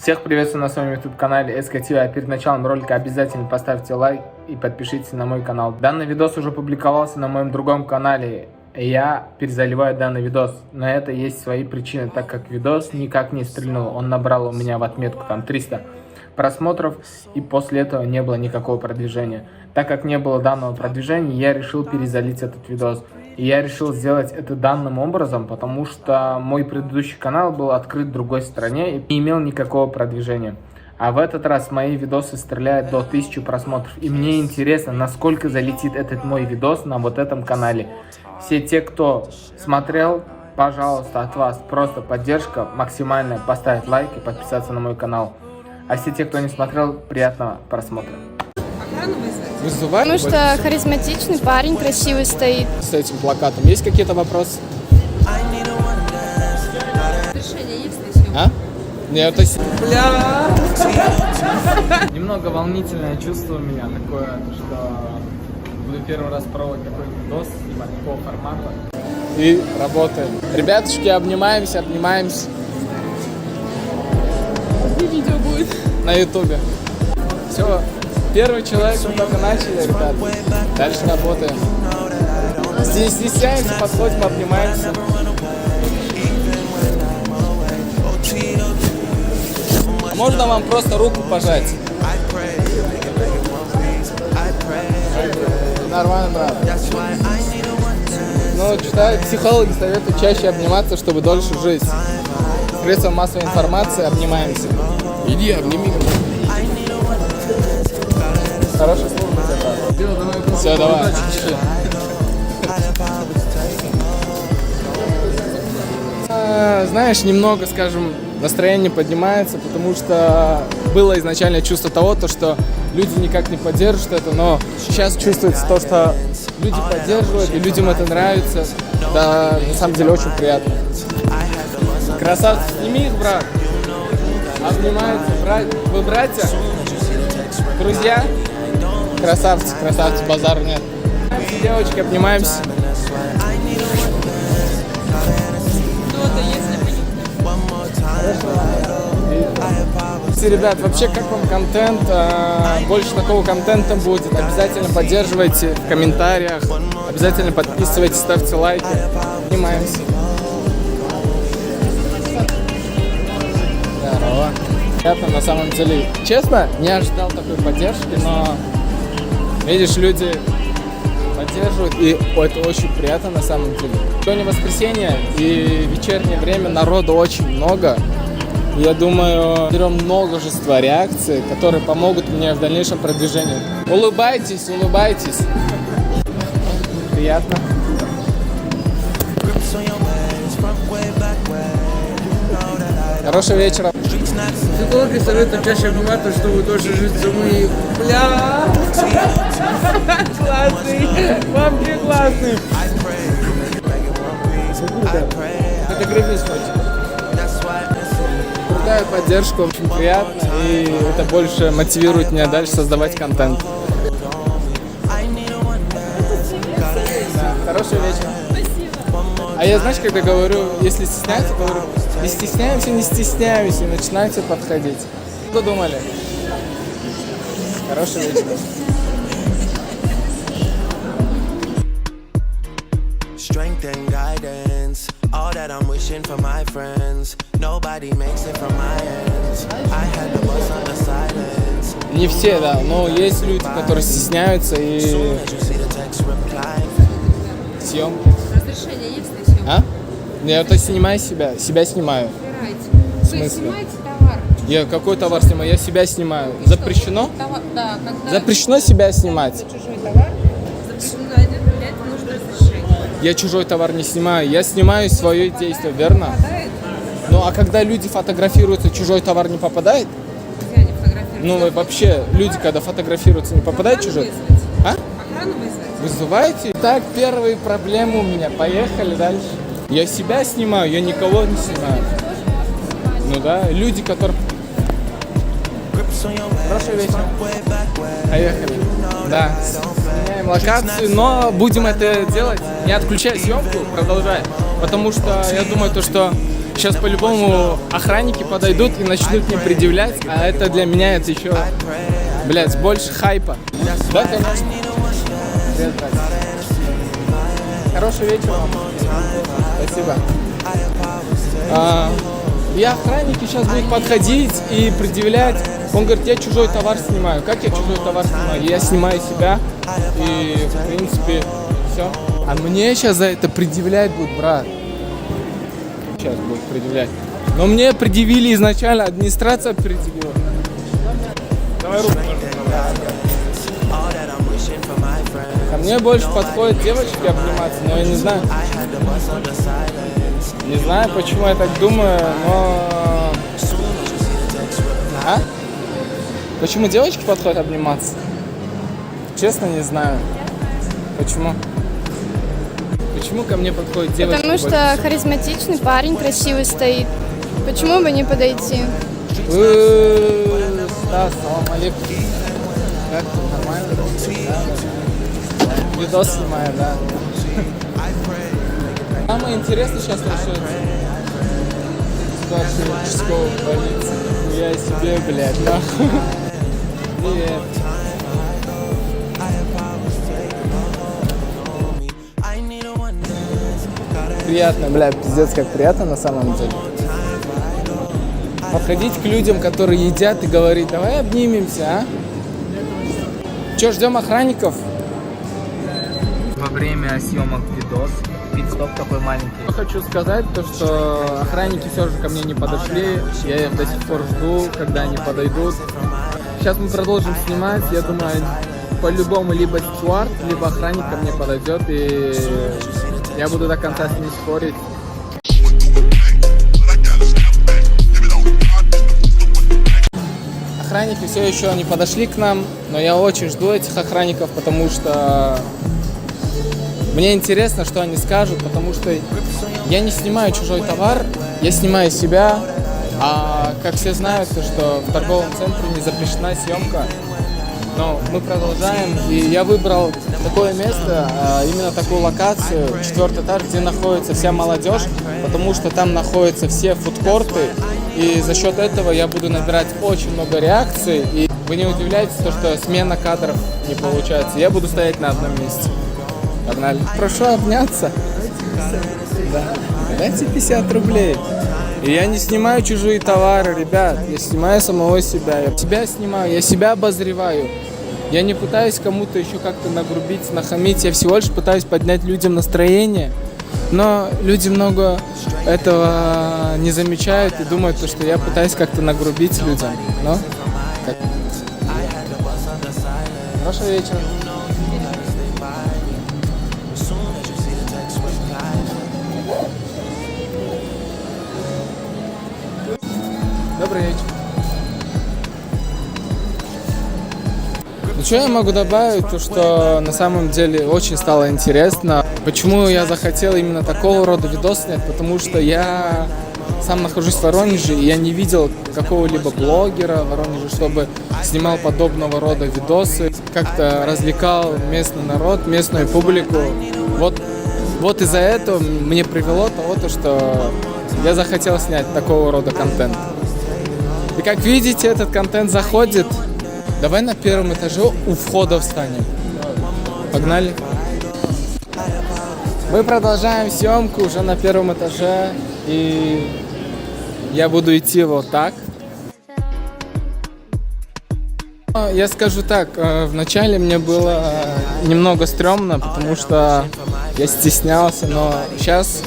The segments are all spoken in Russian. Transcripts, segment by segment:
Всех приветствую на своем YouTube канале СКТV. А перед началом ролика обязательно поставьте лайк и подпишитесь на мой канал. Данный видос уже публиковался на моем другом канале. Я перезаливаю данный видос. На это есть свои причины, так как видос никак не стрельнул. Он набрал у меня в отметку там 300 просмотров, и после этого не было никакого продвижения. Так как не было данного продвижения, я решил перезалить этот видос. И я решил сделать это данным образом, потому что мой предыдущий канал был открыт в другой стране и не имел никакого продвижения. А в этот раз мои видосы стреляют до 1000 просмотров. И мне интересно, насколько залетит этот мой видос на вот этом канале. Все те, кто смотрел, пожалуйста, от вас просто поддержка максимальная, поставить лайк и подписаться на мой канал. А все те, кто не смотрел, приятного просмотра. Вызывать? Потому что харизматичный парень, красивый стоит. С этим плакатом есть какие-то вопросы? Разрешение есть на съемку? А? Нет, это... Бля! Немного волнительное чувство у меня такое, что буду первый раз пробовать такой видос, снимать такого формата. И работаем. Ребятушки, обнимаемся. И видео будет. На ютубе. Все. Первый человек, мы только начали, ребят. Дальше работаем. Здесь стесняемся, подходим, обнимаемся. Можно вам просто руку пожать? Нормально, брат. Ну, читаю, психологи советуют чаще обниматься, чтобы дольше жить. Средства массовой информации, обнимаемся. Иди, обними меня. Хорошая служба тебе, брат. Все, давай. Знаешь, немного, скажем, настроение поднимается, потому что было изначально чувство того, что люди никак не поддерживают это, но сейчас чувствуется то, что люди поддерживают, и людям это нравится. Да, на самом деле очень приятно. Красавцы, сними их, брат. Обнимаются, вы братья? Друзья? Красавцы, базар нет. Девочки, обнимаемся. Ребят, вообще как вам контент? Больше такого контента будет. Обязательно поддерживайте в комментариях. Обязательно подписывайтесь, ставьте лайки. Обнимаемся. Здорово. Приятно, на самом деле. Честно, не ожидал такой поддержки, но видишь, люди поддерживают, и это очень приятно на самом деле. Сегодня воскресенье и вечернее время, народу очень много. Я думаю, берем множество реакций, которые помогут мне в дальнейшем продвижении. Улыбайтесь. Приятно. Хорошего вечера. Психологи советуют чаще обниматься, чтобы дольше жить зимой. Бля! Классный! Вообще классный! Фотографируюсь хоть. Крутая поддержка, очень приятно, и это больше мотивирует меня дальше создавать контент. Да, хорошего вечера. Спасибо. А я, знаешь, когда говорю, если стесняются, говорю, не стесняемся, и начинайте подходить. Что думали? Хорошего вечера. Strength and guidance, all that I'm wishing for my friends. Nobody makes it from my ends. I had to bust on the silence. Не все, да, но есть люди, которые стесняются и съемки. Разрешение есть на съемку? А? Я то снимаю себя снимаю. Выбирайте. В смысле? Вы снимаете товар? Я какой товар снимаю? Я себя снимаю. Запрещено? Да, когда Запрещено себя снимать. чужой товар, запрещено, для этого нужно разрешение. Я чужой товар не снимаю. Я снимаю свое действие, верно? Попадает? Ну а когда люди фотографируются, чужой товар не попадает? Я не фотографирую. Ну и вообще, люди, когда фотографируются, не попадает чужой? А? Охрану вызвать? Вызываете? Так, первые проблемы у меня. Поехали дальше. Я себя снимаю, я никого не снимаю. Ну да, люди, которые... Хорошего вечера. Поехали. Да, меняем локацию, но будем это делать, не отключая съемку, продолжаем. Потому что я думаю, что Сейчас по-любому охранники подойдут и начнут мне предъявлять, а это для меня это еще, блядь, больше хайпа. Да, конечно. Привет, братья. Хорошего вечера вам. Спасибо. И охранники сейчас будут подходить и предъявлять. Он говорит, я чужой товар снимаю. Как я чужой товар снимаю? Я снимаю себя. И, в принципе, все. А мне сейчас за это предъявлять будут, брат. Сейчас будут предъявлять. Но мне предъявили изначально, администрация предъявила. Давай руку. Ко мне больше подходят девочки обниматься, но я не знаю. Не знаю, почему я так думаю, но... А? Почему девочки подходят обниматься? Честно, не знаю. Почему? Почему ко мне подходит девочка? Потому что харизматичный парень, красивый стоит. Почему бы не подойти? Стас, салам алейкум. Как ты, нормально? Да. Видос снимаю, да. Самое интересное сейчас решается. Старший участковый полиции. Я себе, блядь, нахуй. Привет. Приятно, блядь, пиздец, как приятно на самом деле. Подходить к людям, которые едят, и говорить, давай обнимемся, а? Че, ждем охранников? Во время съемок видос, пит-стоп такой маленький. Я хочу сказать то, что охранники все же ко мне не подошли. Я их до сих пор жду, когда они подойдут. Сейчас мы продолжим снимать. Я думаю, по-любому либо стюард, либо охранник ко мне подойдет, и я буду до конца с ним спорить. Охранники все еще не подошли к нам, но я очень жду этих охранников, потому что мне интересно, что они скажут, потому что я не снимаю чужой товар, я снимаю себя, а как все знают, что в торговом центре не запрещена съемка. Но мы продолжаем, и я выбрал такое место, именно такую локацию, 4-й этаж, где находится вся молодежь, потому что там находятся все фудкорты, и за счет этого я буду набирать очень много реакций, и вы не удивляйтесь, что смена кадров не получается, я буду стоять на одном месте. Погнали. Прошу обняться. Да. Дайте 50 рублей. И я не снимаю чужие товары, ребят, я снимаю самого себя. Я себя снимаю, я себя обозреваю. Я не пытаюсь кому-то еще как-то нагрубить, нахамить. Я всего лишь пытаюсь поднять людям настроение. Но люди много этого не замечают и думают, что я пытаюсь как-то нагрубить людям. Но как... Хорошего вечера. Добрый вечер. Ну что я могу добавить, то что на самом деле очень стало интересно. Почему я захотел именно такого рода видос снять? Потому что я сам нахожусь в Воронеже, и я не видел какого-либо блогера в Воронеже, чтобы снимал подобного рода видосы, как-то развлекал местный народ, местную публику. Вот из-за этого мне привело того, что я захотел снять такого рода контент. И как видите, этот контент заходит. Давай на первом этаже у входа встанем. Погнали. Мы продолжаем съемку уже на первом этаже. И я буду идти вот так. Я скажу так, вначале мне было немного стрёмно, потому что я стеснялся, но сейчас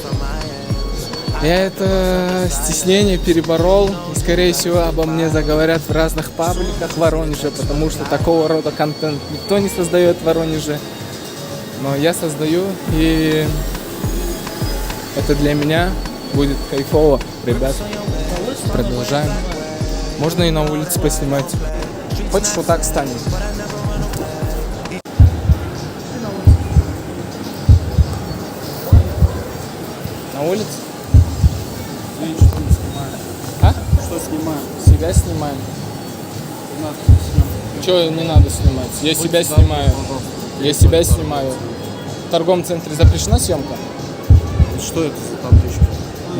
я это стеснение переборол, и, скорее всего, обо мне заговорят в разных пабликах в Воронеже, потому что такого рода контент никто не создает в Воронеже, но я создаю, и это для меня будет кайфово. Ребят, продолжаем. Можно и на улице поснимать. Хочешь, вот так станем? На улице? А? Что снимаем? Себя снимаем. Чего не надо снимать? Я себя снимаю. Я себя снимаю. В торговом центре запрещена съемка? Что это за табличка?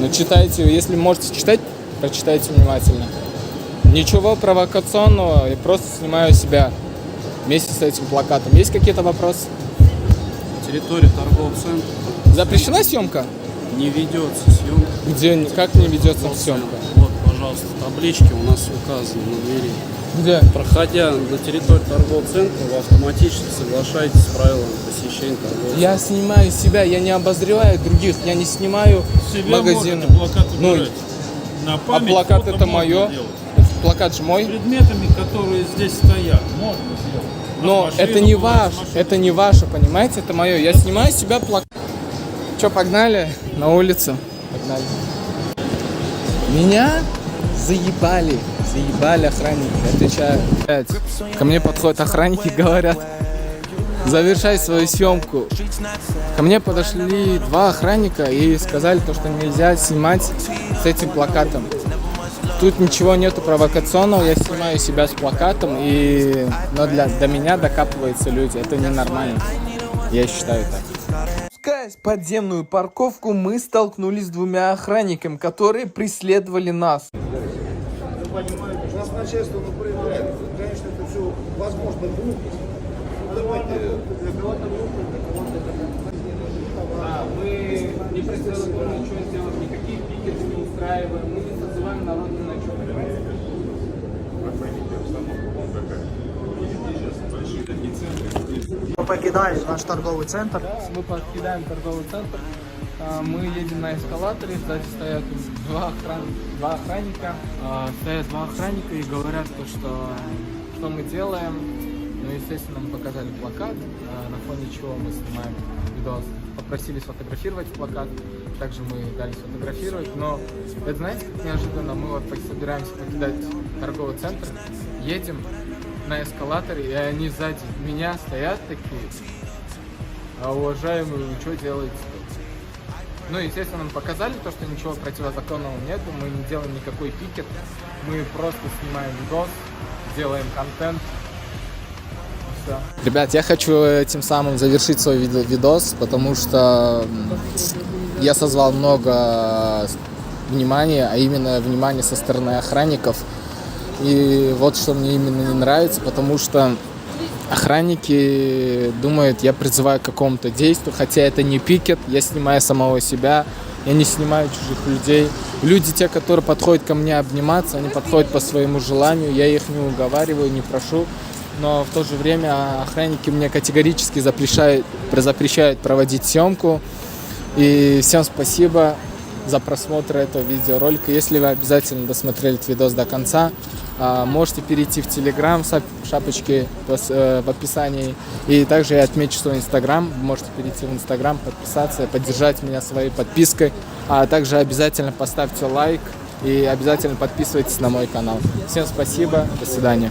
Ну, читайте, если можете читать, прочитайте внимательно. Ничего провокационного, я просто снимаю себя вместе с этим плакатом. Есть какие-то вопросы? Территория торгового центра Запрещена съемка? не ведется съемка. Где, как не ведется съемка? Вот, пожалуйста, таблички у нас указаны на двери. Где? Проходя на территорию торгового центра, вы автоматически соглашаетесь с правилами посещения торгового центра. Я снимаю себя, я не обозреваю других, я не снимаю Себя магазины. можно плакат Ну, убирать. На а память плакат фото это можно мое? делать. Плакат же мой. Предметами, которые здесь стоят, можно сделать. Но Машину это не убрать, ваш, машину. это не ваше, понимаете? Это мое. Я снимаю себя плакат. Че, погнали на улицу? Погнали. Меня заебали охранники, отвечаю. Ко мне подходят охранники и говорят: завершай свою съемку. Ко мне подошли 2 охранника и сказали то, что нельзя снимать с этим плакатом. Тут ничего нету провокационного, я снимаю себя с плакатом, но до меня докапываются люди, это ненормально, я считаю так. Спускаясь в подземную парковку, мы столкнулись с 2 охранниками, которые преследовали нас. Нас начальство проявляет. Конечно, это все возможно глупость. Давайте для кого-то глупость, для кого-то это. Мы не противозаконно ничего сделать, никакие пикеты не устраиваем, мы не созываем народ ни на чем. Мы покидаем наш торговый центр. Мы покидаем торговый центр, мы едем на эскалаторе, сзади стоят 2 охранника. Стоят 2 охранника и говорят, что мы делаем. Ну, естественно, мы показали плакат, на фоне чего мы снимаем видос. Попросили сфотографировать плакат, также мы дали сфотографировать. Но это, знаете, как неожиданно, мы вот собираемся покидать торговый центр, едем на эскалаторе, и они сзади меня стоят такие: а уважаемые, вы что делаете? Ну, естественно, нам показали то, что ничего противозаконного нету, мы не делаем никакой пикет, мы просто снимаем видос, делаем контент. Все. Ребят, я хочу тем самым завершить свой видос, потому что я созвал много внимания, а именно внимание со стороны охранников. И вот что мне именно не нравится, потому что охранники думают, я призываю к какому-то действию, хотя это не пикет, я снимаю самого себя, я не снимаю чужих людей. Люди, те, которые подходят ко мне обниматься, они подходят по своему желанию, я их не уговариваю, не прошу, но в то же время охранники мне категорически запрещают проводить съемку. И всем спасибо за просмотр этого видеоролика. Если вы обязательно досмотрели этот видос до конца, можете перейти в Telegram, шапочки в описании. И также я отмечу свой Instagram. Вы можете перейти в Instagram, подписаться, поддержать меня своей подпиской. А также обязательно поставьте лайк и обязательно подписывайтесь на мой канал. Всем спасибо, до свидания.